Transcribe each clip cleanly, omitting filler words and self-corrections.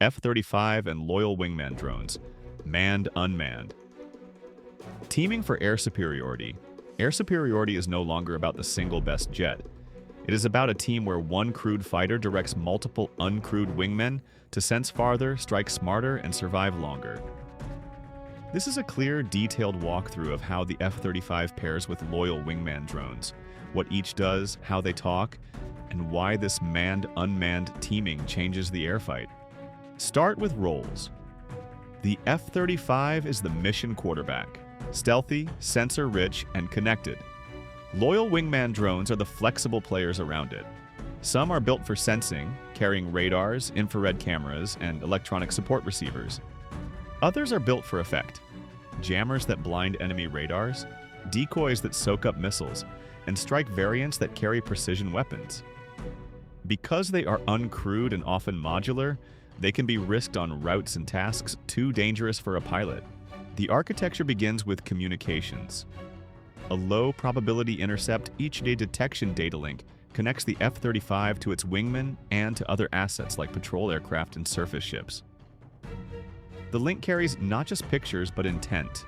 F-35 and loyal wingman drones, manned, unmanned. Teaming for air superiority. Air superiority is no longer about the single best jet. It is about a team where one crewed fighter directs multiple uncrewed wingmen to sense farther, strike smarter, and survive longer. This is a clear, detailed walkthrough of how the F-35 pairs with loyal wingman drones, what each does, how they talk, and why this manned-unmanned teaming changes the airfight. Start with roles. The F-35 is the mission quarterback, stealthy, sensor-rich, and connected. Loyal wingman drones are the flexible players around it. Some are built for sensing, carrying radars, infrared cameras, and electronic support receivers. Others are built for effect. Jammers that blind enemy radars, decoys that soak up missiles, and strike variants that carry precision weapons. Because they are uncrewed and often modular, they can be risked on routes and tasks too dangerous for a pilot. The architecture begins with communications. A low-probability intercept each-day detection data link connects the F-35 to its wingmen and to other assets like patrol aircraft and surface ships. The link carries not just pictures but intent,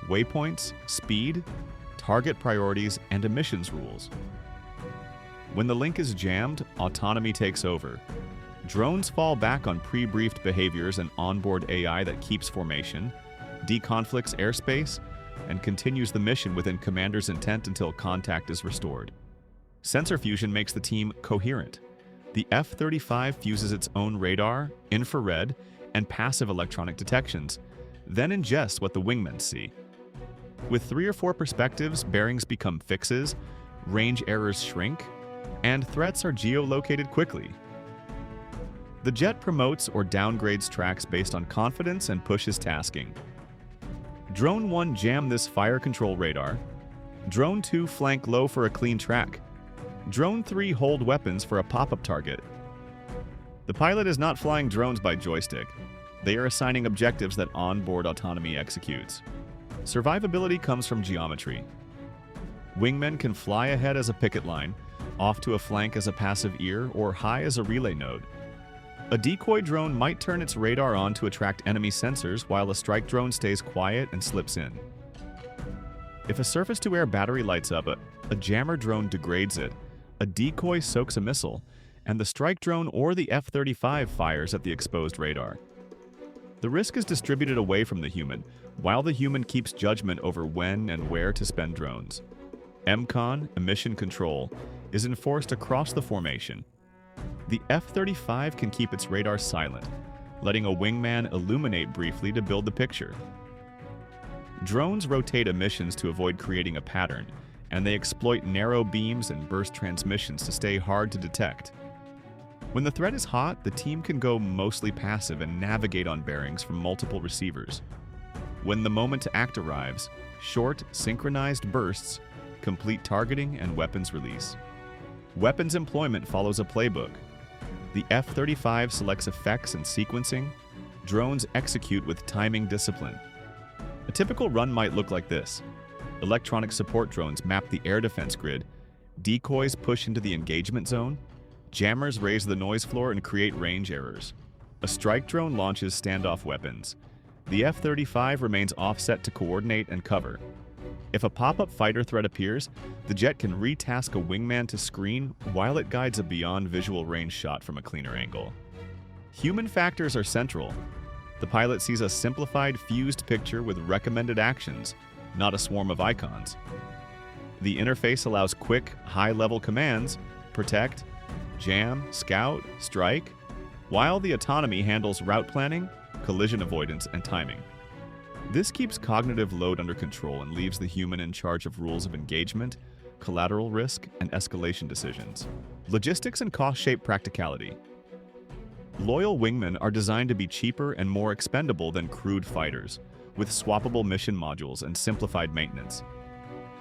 waypoints, speed, target priorities, and emissions rules. When the link is jammed, autonomy takes over. Drones fall back on pre-briefed behaviors and onboard AI that keeps formation, deconflicts airspace, and continues the mission within commander's intent until contact is restored. Sensor fusion makes the team coherent. The F-35 fuses its own radar, infrared, and passive electronic detections, then ingests what the wingmen see. With 3 or 4 perspectives, bearings become fixes, range errors shrink, and threats are geolocated quickly. The jet promotes or downgrades tracks based on confidence and pushes tasking. Drone 1 jam this fire control radar. Drone 2 flank low for a clean track. Drone 3 hold weapons for a pop-up target. The pilot is not flying drones by joystick. They are assigning objectives that onboard autonomy executes. Survivability comes from geometry. Wingmen can fly ahead as a picket line, off to a flank as a passive ear, or high as a relay node. A decoy drone might turn its radar on to attract enemy sensors while a strike drone stays quiet and slips in. If a surface-to-air battery lights up, a jammer drone degrades it, a decoy soaks a missile, and the strike drone or the F-35 fires at the exposed radar. The risk is distributed away from the human, while the human keeps judgment over when and where to spend drones. MCON, emission control, is enforced across the formation. The F-35 can keep its radar silent, letting a wingman illuminate briefly to build the picture. Drones rotate emissions to avoid creating a pattern, and they exploit narrow beams and burst transmissions to stay hard to detect. When the threat is hot, the team can go mostly passive and navigate on bearings from multiple receivers. When the moment to act arrives, short, synchronized bursts complete targeting and weapons release. Weapons employment follows a playbook. The F-35 selects effects and sequencing. Drones execute with timing discipline. A typical run might look like this. Electronic support drones map the air defense grid. Decoys push into the engagement zone. Jammers raise the noise floor and create range errors. A strike drone launches standoff weapons. The F-35 remains offset to coordinate and cover. If a pop-up fighter threat appears, the jet can retask a wingman to screen while it guides a beyond visual range shot from a cleaner angle. Human factors are central. The pilot sees a simplified, fused picture with recommended actions, not a swarm of icons. The interface allows quick, high-level commands: protect, jam, scout, strike, while the autonomy handles route planning, collision avoidance, and timing. This keeps cognitive load under control and leaves the human in charge of rules of engagement, collateral risk, and escalation decisions. Logistics and cost shape practicality. Loyal wingmen are designed to be cheaper and more expendable than crewed fighters, with swappable mission modules and simplified maintenance.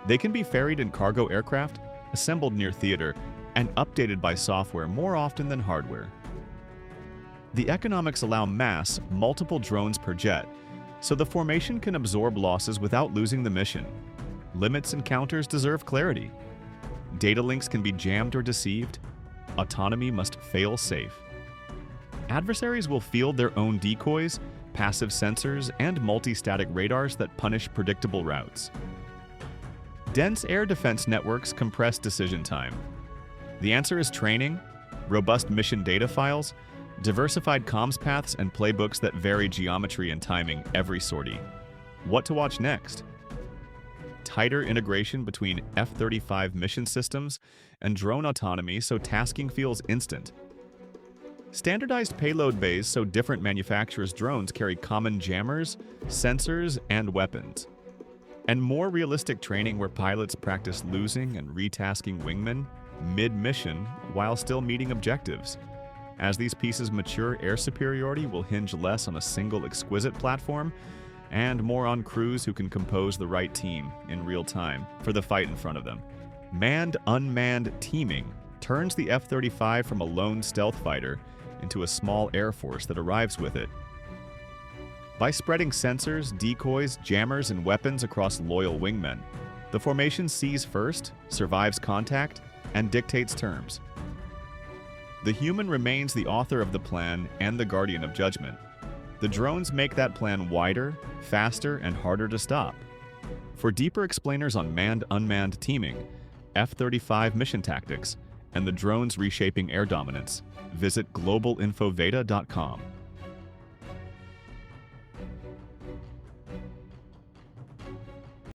They can be ferried in cargo aircraft, assembled near theater, and updated by software more often than hardware. The economics allow mass, multiple drones per jet, so the formation can absorb losses without losing the mission. Limits encounters deserve clarity. Data links can be jammed or deceived. Autonomy must fail safe. Adversaries will field their own decoys, passive sensors, and multi-static radars that punish predictable routes. Dense air defense networks compress decision time. The answer is training, robust mission data files, diversified comms paths, and playbooks that vary geometry and timing every sortie. What to watch next? Tighter integration between F-35 mission systems and drone autonomy so tasking feels instant. Standardized payload bays so different manufacturers' drones carry common jammers, sensors, and weapons. And more realistic training where pilots practice losing and retasking wingmen mid-mission while still meeting objectives. As these pieces mature, air superiority will hinge less on a single exquisite platform and more on crews who can compose the right team in real time for the fight in front of them. Manned-unmanned teaming turns the F-35 from a lone stealth fighter into a small air force that arrives with it. By spreading sensors, decoys, jammers, and weapons across loyal wingmen, the formation sees first, survives contact, and dictates terms. The human remains the author of the plan and the guardian of judgment. The drones make that plan wider, faster, and harder to stop. For deeper explainers on manned-unmanned teaming, F-35 mission tactics, and the drones reshaping air dominance, visit globalinfoveda.com.